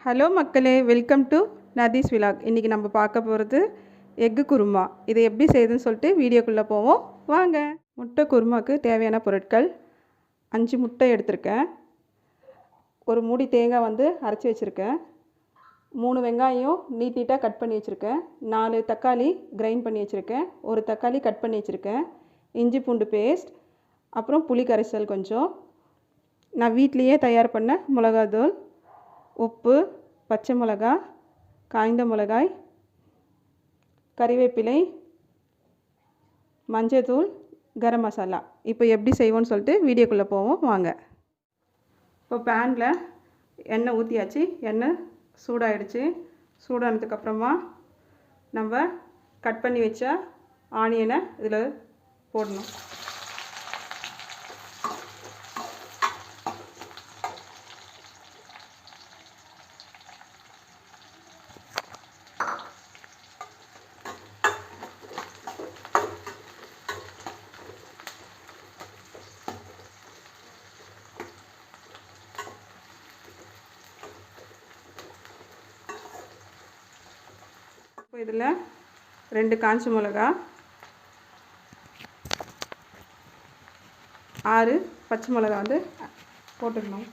Hello மக்களே, welcome to நதீஸ் vlog. இன்றைக்கி நம்ம பார்க்க போகிறது எக்கு குருமா. இதை எப்படி செய்யுதுன்னு சொல்லிட்டு வீடியோக்குள்ளே போவோம் வாங்க. முட்டை குருமாவுக்கு தேவையான பொருட்கள்: 5 முட்டை எடுத்திருக்கேன், ஒரு மூடி தேங்காய் அரைச்சி வச்சுருக்கேன், 3 வெங்காயம் நீட்டாக கட் பண்ணி வச்சுருக்கேன், 4 தக்காளி கிரைண்ட் பண்ணி வச்சுருக்கேன், ஒரு தக்காளி கட் பண்ணி வச்சுருக்கேன், இஞ்சி பூண்டு பேஸ்ட், அப்புறம் புளி கரைசல் கொஞ்சம், நான் வீட்லேயே தயார் பண்ண மிளகாத்தூள், உப்பு, பச்சை மிளகாய், காய்ந்த மிளகாய், கறிவேப்பிலை, மஞ்சத்தூள், கரம் மசாலா. இப்போ எப்படி செய்வோன்னு சொல்லிட்டு வீடியோக்குள்ளே போவோம் வாங்க. இப்போ பேனில் எண்ணெய் ஊற்றியாச்சு, எண்ணெய் சூடாகிடுச்சு. சூடானதுக்கப்புறமா நம்ம கட் பண்ணி வச்ச ஆனியனை இதில் போடணும். இப்போ இதில் 2 காஞ்ச மிளகா, 6 பச்சை மிளகா போட்டுக்கணும்.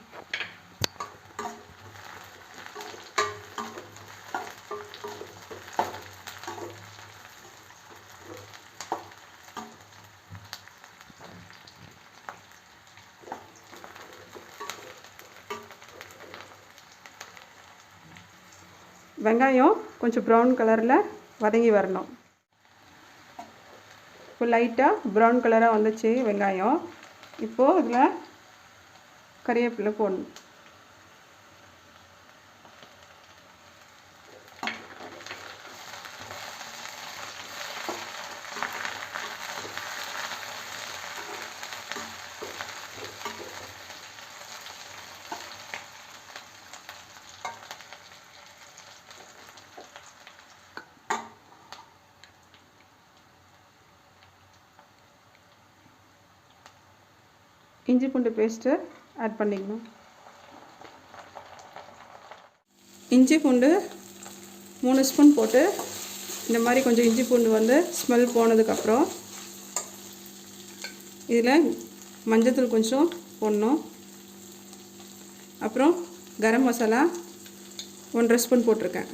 வெங்காயம் கொஞ்சம் ப்ரௌன் கலரில் வதங்கி வரணும். இப்போ லைட்டாக ப்ரௌன் கலராக வந்துச்சு வெங்காயம். இப்போது இதில் கறிவேப்பிலை போடணும். இஞ்சி பூண்டு பேஸ்ட்டு ஆட் பண்ணிக்கணும். இஞ்சி பூண்டு 3 ஸ்பூன் போட்டு இந்த மாதிரி கொஞ்சம் இஞ்சி பூண்டு ஸ்மெல் போனதுக்கப்புறம் இதில் மஞ்சத்தூள் கொஞ்சம் போடணும். அப்புறம் கரம் மசாலா 1.5 ஸ்பூன் போட்டிருக்கேன்.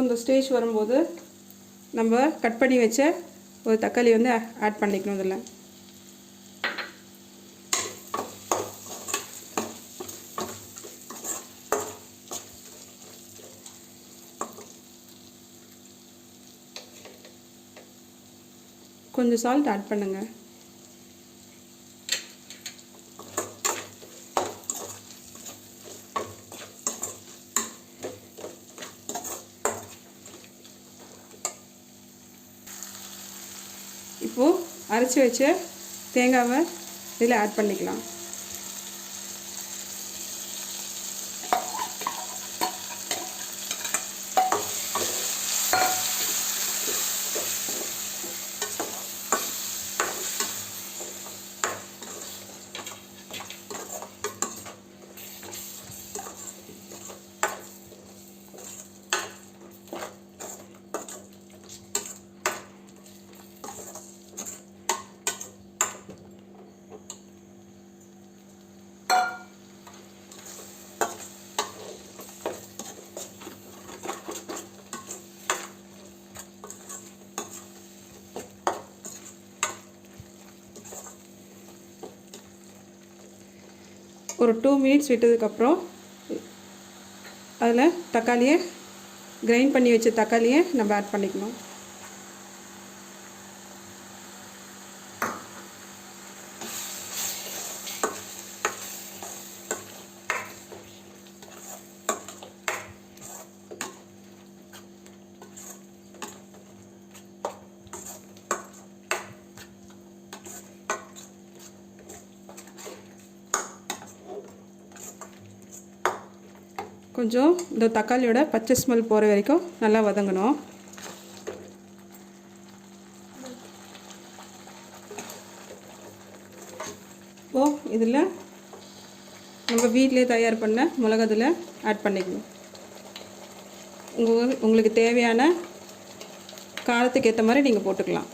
இந்த ஸ்டேஜ் வரும்போது நம்ம கட் பண்ணி வச்ச ஒரு தக்காளி ஆட் பண்ணிக்கணும். இதில் கொஞ்சம் சால்ட் ஆட் பண்ணுங்கள். இப்போது அரைச்சி வச்ச தேங்காவை இதில் ஆட் பண்ணிக்கலாம். ஒரு 2 மினிட்ஸ் விட்டதுக்கப்புறம் அதில் தக்காளியை கிரைண்ட் பண்ணி வச்ச தக்காளியை நம்ம ஆட் பண்ணிக்கணும். கொஞ்சம் இந்த தக்காளியோட பச்சை ஸ்மெல் போகிற வரைக்கும் நல்லா வதங்கணும். இதில் நம்ம வீட்டிலே தயார் பண்ண மிளகாத்தூளை ஆட் பண்ணிக்கணும். உங்களுக்கு தேவையான காரத்துக்கு ஏற்ற மாதிரி நீங்கள் போட்டுக்கலாம்.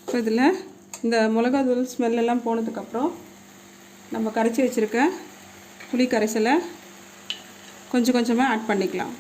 இப்போ இதில் இந்த மிளகாத்தூள் ஸ்மெல்லாம் போனதுக்கப்புறம் நம்ம கரைச்சி வச்சுருக்க புளி கரைசலை கொஞ்சம் கொஞ்சமாக ஆட் பண்ணிக்கலாம்.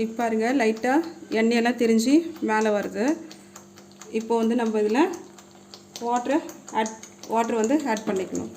இப்போ பாருங்கள், லைட்டாக எண்ணெயெல்லாம் திரிஞ்சு மேலே வருது. இப்போ வந்து நம்ம இதில் வாட்டர் வந்து ஆட் பண்ணிக்கணும்.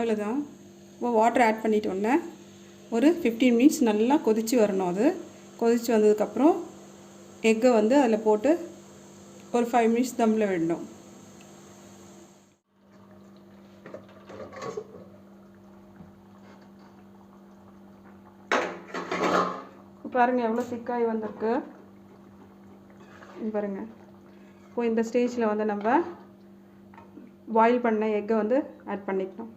அவ்வளோதான். இப்போ வாட்டர் ஆட் பண்ணிட்டோன்னே ஒரு 15 மினிட்ஸ் நல்லா கொதித்து வரணும். அது கொதித்து வந்ததுக்கப்புறம் எக்கை வந்து அதில் போட்டு ஒரு 5 மினிட்ஸ் தம்மில் விடணும். பாருங்கள் எவ்வளோ திக்காகி வந்திருக்கு பாருங்கள். இப்போ இந்த ஸ்டேஜில் வந்து நம்ம பாயில் பண்ண எக்கை வந்து ஆட் பண்ணிக்கணும்.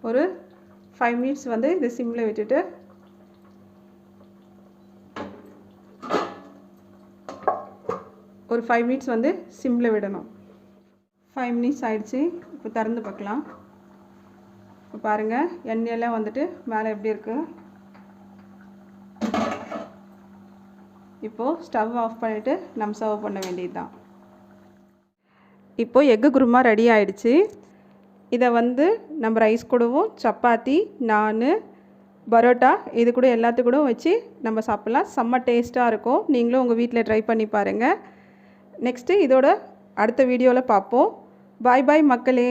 ஒரு 5 மினிட்ஸ் வந்து இது சிம்மில் விட்டுட்டு ஒரு 5 மினிட்ஸ் வந்து சிம்மில் விடணும். 5 மினிட்ஸ் ஆயிடுச்சு. இப்போ திறந்து பார்க்கலாம். இப்போ பாருங்கள், எண்ணெயெல்லாம் வந்துட்டு மேலே எப்படி இருக்குது. இப்போது ஸ்டவ் ஆஃப் பண்ணிவிட்டு நம்ம சர்வ் பண்ண வேண்டியது தான். இப்போது எக்கு குருமா ரெடி ஆகிடுச்சு. இதை வந்து நம்ம ரைஸ் கூடவும், சப்பாத்தி, நான், பரோட்டா இது கூட எல்லாத்துக்கூட வச்சு நம்ம சாப்பிட்லாம். செம்ம டேஸ்ட்டாக இருக்கும். நீங்களும் உங்கள் வீட்டில் ட்ரை பண்ணி பாருங்கள். நெக்ஸ்ட்டு இதோட அடுத்த வீடியோவில் பார்ப்போம். பாய் பாய் மக்களே.